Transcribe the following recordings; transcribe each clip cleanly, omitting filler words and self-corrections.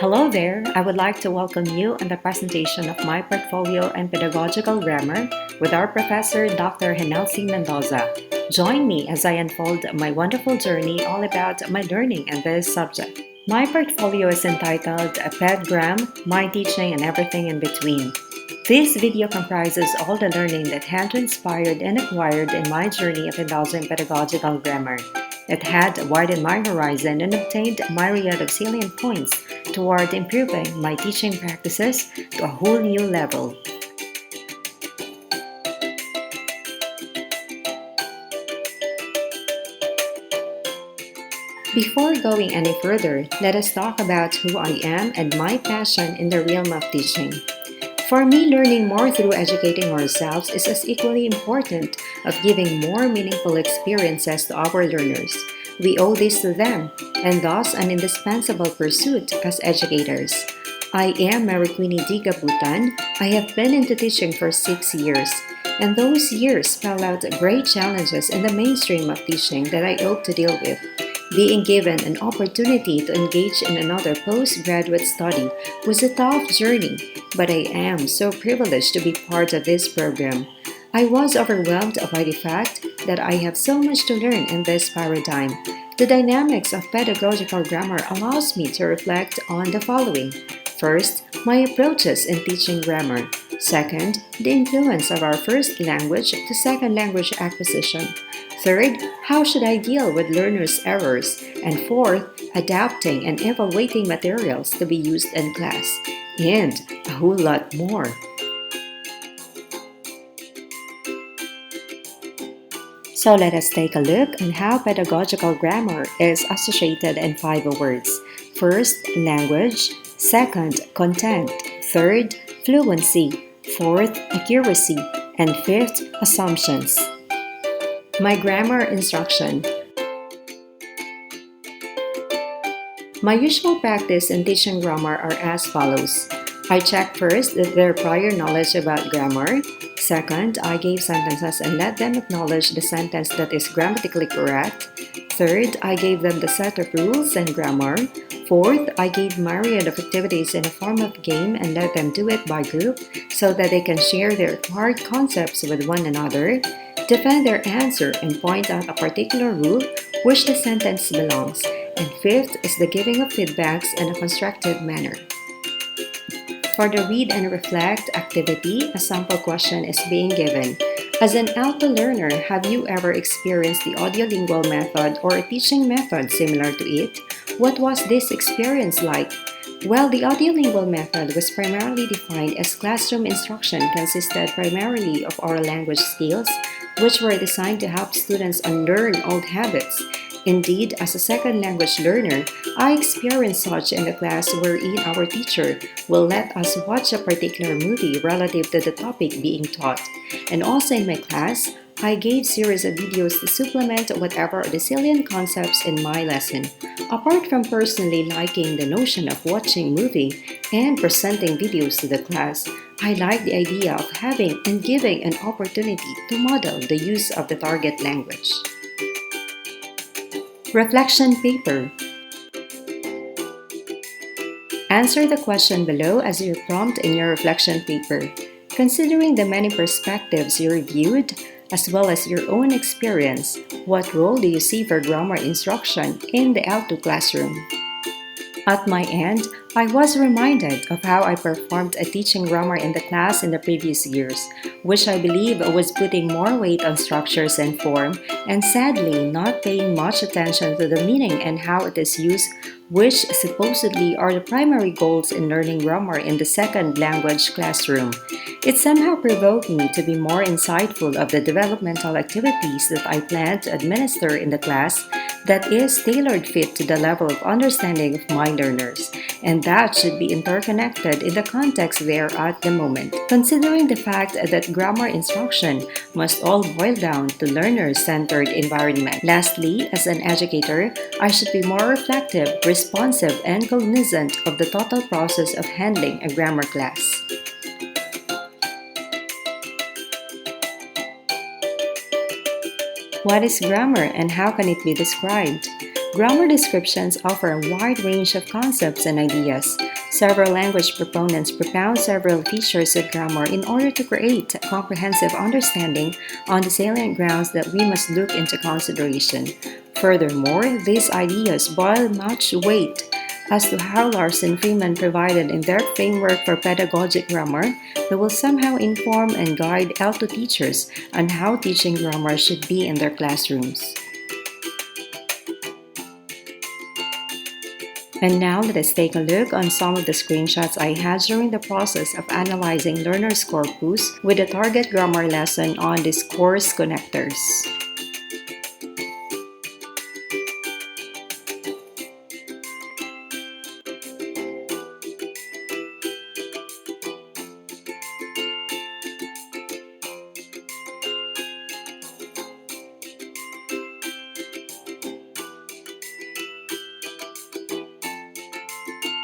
Hello there! I would like to welcome you on the presentation of my portfolio and pedagogical grammar with our professor, Dr. Henelcy Mendoza. Join me as I unfold my wonderful journey all about my learning in this subject. My portfolio is entitled Pedgram, My Teaching and Everything in Between. This video comprises all the learning that had transpired and acquired in my journey of indulging pedagogical grammar. It had widened my horizon and obtained a myriad of salient points toward improving my teaching practices to a whole new level. Before going any further, let us talk about who I am and my passion in the realm of teaching. For me, learning more through educating ourselves is as equally important of giving more meaningful experiences to our learners. We owe this to them, and thus an indispensable pursuit as educators. I am Mary Queenie D. Gabutan. I have been into teaching for 6 years, and those years spell out great challenges in the mainstream of teaching that I hope to deal with. Being given an opportunity to engage in another postgraduate study was a tough journey, but I am so privileged to be part of this program. I was overwhelmed by the fact that I have so much to learn in this paradigm. The dynamics of pedagogical grammar allows me to reflect on the following. First, my approaches in teaching grammar. Second, the influence of our first language to second language acquisition. Third, how should I deal with learners' errors? And fourth, adapting and evaluating materials to be used in class. And a whole lot more. So let us take a look on how pedagogical grammar is associated in 5 words. First, language. Second, content. Third, fluency. Fourth, accuracy. And fifth, assumptions. My grammar instruction. My usual practice in teaching grammar are as follows. I check first their prior knowledge about grammar. Second, I gave sentences and let them acknowledge the sentence that is grammatically correct. Third, I gave them the set of rules and grammar. Fourth, I gave myriad of activities in a form of game and let them do it by group so that they can share their acquired concepts with one another, defend their answer, and point out a particular rule which the sentence belongs. And fifth is the giving of feedbacks in a constructive manner. For the read and reflect activity, a sample question is being given. As an alpha learner, have you ever experienced the audiolingual method or a teaching method similar to it? What was this experience like? Well, the audiolingual method was primarily defined as classroom instruction consisted primarily of oral language skills, which were designed to help students unlearn old habits. Indeed, as a second language learner, I experienced such in the class wherein our teacher will let us watch a particular movie relative to the topic being taught. And also in my class, I gave series of videos to supplement whatever the salient concepts in my lesson. Apart from personally liking the notion of watching movie and presenting videos to the class, I like the idea of having and giving an opportunity to model the use of the target language. Reflection paper. Answer the question below as your prompt in your reflection paper. Considering the many perspectives you reviewed, as well as your own experience, what role do you see for grammar instruction in the L2 classroom? At my end, I was reminded of how I performed a teaching grammar in the class in the previous years, which I believe was putting more weight on structures and form, and sadly not paying much attention to the meaning and how it is used, which supposedly are the primary goals in learning grammar in the second language classroom. It somehow provoked me to be more insightful of the developmental activities that I plan to administer in the class that is tailored fit to the level of understanding of my learners, and that should be interconnected in the context they are at the moment, considering the fact that grammar instruction must all boil down to learner-centered environment. Lastly, as an educator, I should be more reflective, responsive, and cognizant of the total process of handling a grammar class. What is grammar and how can it be described? Grammar descriptions offer a wide range of concepts and ideas. Several language proponents propound several features of grammar in order to create a comprehensive understanding on the salient grounds that we must look into consideration. Furthermore, these ideas bear much weight as to how Larson Freeman provided in their framework for pedagogic grammar that will somehow inform and guide L2 teachers on how teaching grammar should be in their classrooms. And now let us take a look on some of the screenshots I had during the process of analyzing learners' corpus with a target grammar lesson on discourse connectors.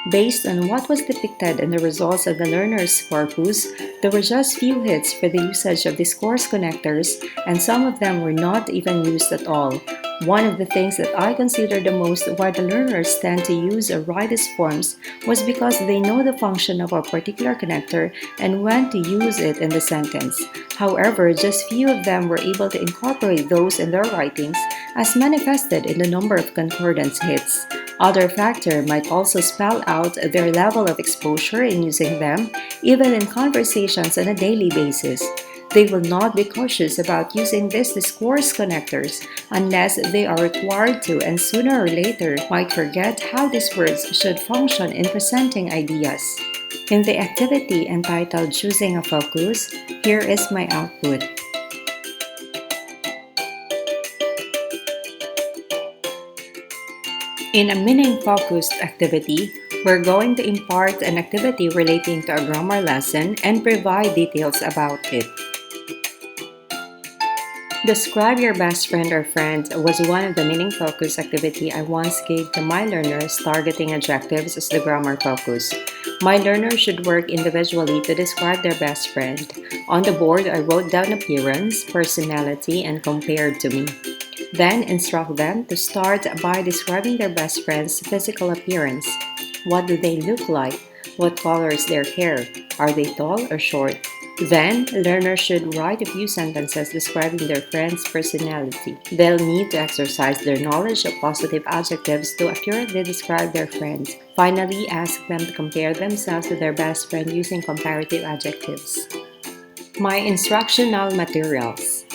Based on what was depicted in the results of the learner's corpus, there were just few hits for the usage of discourse connectors, and some of them were not even used at all. One of the things that I consider the most why the learners tend to use or write these forms was because they know the function of a particular connector and when to use it in the sentence. However, just few of them were able to incorporate those in their writings as manifested in the number of concordance hits. Other factor might also spell out their level of exposure in using them, even in conversations on a daily basis. They will not be cautious about using these discourse connectors unless they are required to, and sooner or later might forget how these words should function in presenting ideas. In the activity entitled Choosing a Focus, here is my output. In a meaning-focused activity, we're going to impart an activity relating to a grammar lesson and provide details about it. Describe your best friend or friend was one of the meaning-focused activity I once gave to my learners targeting adjectives as the grammar focus. My learners should work individually to describe their best friend. On the board, I wrote down appearance, personality, and compared to me. Then instruct them to start by describing their best friend's physical appearance. What do they look like? What color is their hair? Are they tall or short? Then, learners should write a few sentences describing their friend's personality. They'll need to exercise their knowledge of positive adjectives to accurately describe their friend. Finally, ask them to compare themselves to their best friend using comparative adjectives. My instructional materials.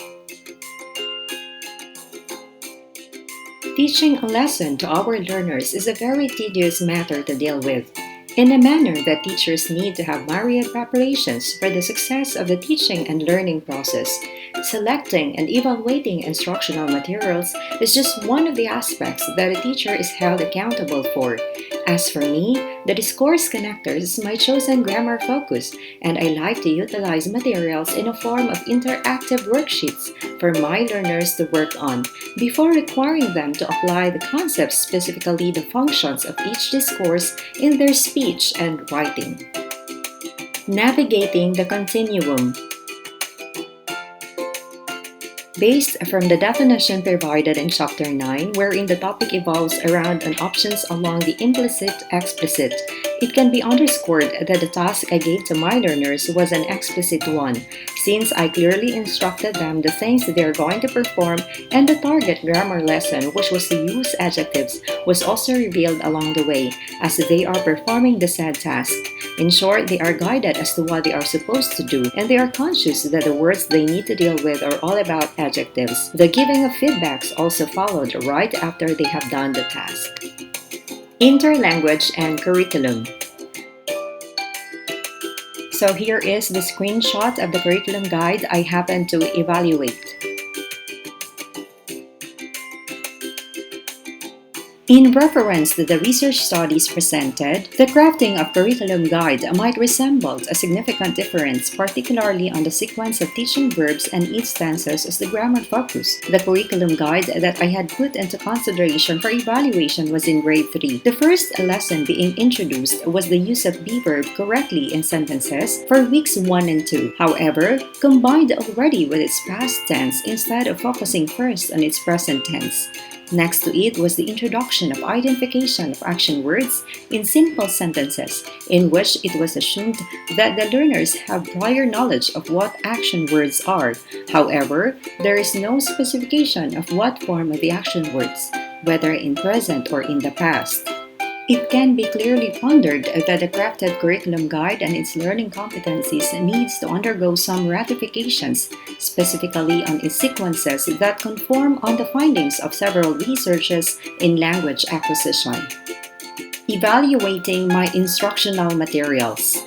Teaching a lesson to our learners is a very tedious matter to deal with, in a manner that teachers need to have myriad preparations for the success of the teaching and learning process. Selecting and evaluating instructional materials is just one of the aspects that a teacher is held accountable for. As for me, the discourse connector is my chosen grammar focus, and I like to utilize materials in a form of interactive worksheets for my learners to work on, before requiring them to apply the concepts, specifically the functions of each discourse, in their speech and writing. Navigating the continuum. Based from the definition provided in Chapter 9, wherein the topic evolves around an options along the implicit-explicit, it can be underscored that the task I gave to my learners was an explicit one, since I clearly instructed them the things they are going to perform, and the target grammar lesson, which was to use adjectives, was also revealed along the way, as they are performing the said task. In short, they are guided as to what they are supposed to do, and they are conscious that the words they need to deal with are all about adjectives. The giving of feedbacks also followed right after they have done the task. Interlanguage and curriculum. So here is the screenshot of the curriculum guide I happened to evaluate. In reference to the research studies presented, the crafting of curriculum guide might resemble a significant difference, particularly on the sequence of teaching verbs and its stanzas as the grammar focus. The curriculum guide that I had put into consideration for evaluation was in grade 3. The first lesson being introduced was the use of be verb correctly in sentences for weeks 1 and 2. However, combined already with its past tense instead of focusing first on its present tense. Next to it was the introduction of identification of action words in simple sentences, in which it was assumed that the learners have prior knowledge of what action words are. However, there is no specification of what form of the action words, whether in present or in the past. It can be clearly pondered that the crafted curriculum guide and its learning competencies needs to undergo some ratifications, specifically on its sequences that conform on the findings of several researches in language acquisition. Evaluating my instructional materials.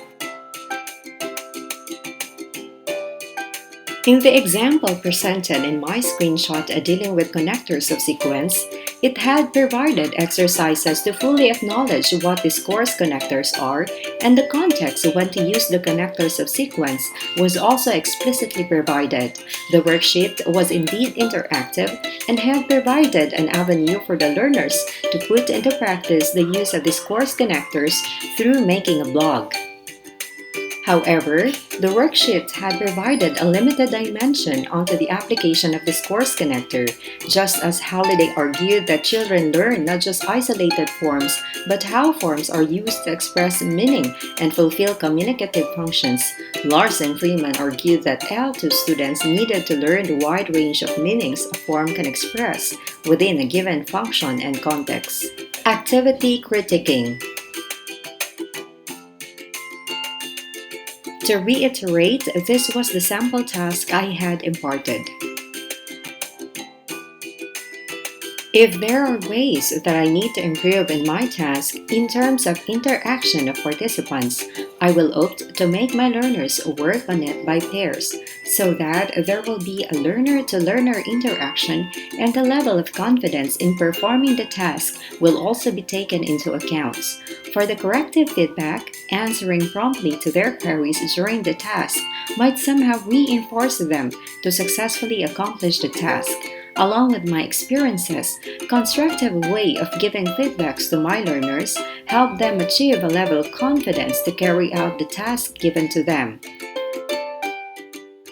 In the example presented in my screenshot dealing with connectors of sequence, it had provided exercises to fully acknowledge what these course connectors are, and the context when to use the connectors of sequence was also explicitly provided. The worksheet was indeed interactive and had provided an avenue for the learners to put into practice the use of these course connectors through making a blog. However, the worksheet had provided a limited dimension onto the application of this course connector, just as Halliday argued that children learn not just isolated forms, but how forms are used to express meaning and fulfill communicative functions. Lars and Freeman argued that L2 students needed to learn the wide range of meanings a form can express within a given function and context. Activity critiquing. To reiterate, this was the sample task I had imparted. If there are ways that I need to improve in my task in terms of interaction of participants, I will opt to make my learners work on it by pairs so that there will be a learner-to-learner interaction and the level of confidence in performing the task will also be taken into account. For the corrective feedback, answering promptly to their queries during the task might somehow reinforce them to successfully accomplish the task. Along with my experiences, constructive way of giving feedbacks to my learners help them achieve a level of confidence to carry out the task given to them.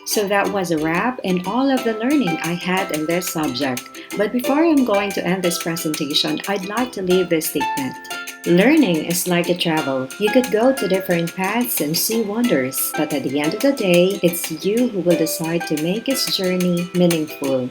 So that was a wrap and all of the learning I had in this subject. But before I'm going to end this presentation, I'd like to leave this statement. Learning is like a travel. You could go to different paths and see wonders, but at the end of the day, it's you who will decide to make its journey meaningful.